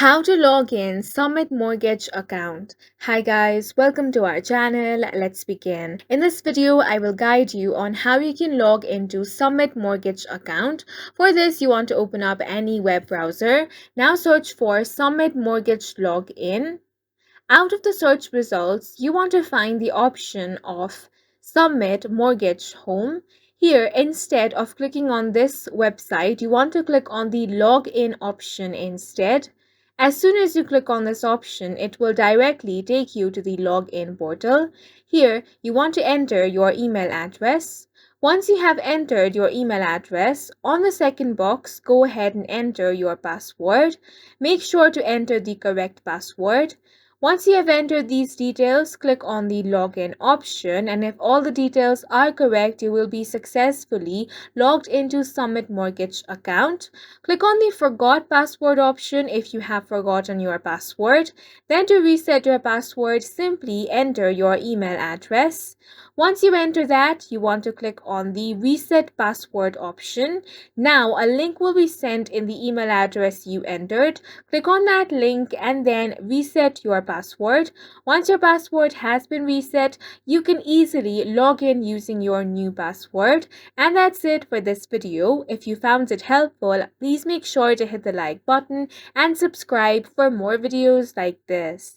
How to log in Summit Mortgage account. Hi guys, welcome to our channel. Let's begin. In this video, I will guide you on how you can log into Summit Mortgage account. For this, you want to open up any web browser. Now search for Summit Mortgage Login. Out of the search results, you want to find the option of Submit Mortgage Home. Here, instead of clicking on this website, you want to click on the Login option instead. As soon as you click on this option, it will directly take you to the login portal. Here, you want to enter your email address. Once you have entered your email address, on the second box, go ahead and enter your password. Make sure to enter the correct password. Once you have entered these details, click on the login option, and if all the details are correct, you will be successfully logged into Summit Mortgage account. Click on the forgot password option if you have forgotten your password. Then to reset your password, simply enter your email address. Once you enter that, you want to click on the reset password option. Now a link will be sent in the email address you entered. Click on that link and then reset your password. Once your password has been reset, you can easily log in using your new password. And that's it for this video. If you found it helpful, please make sure to hit the like button and subscribe for more videos like this.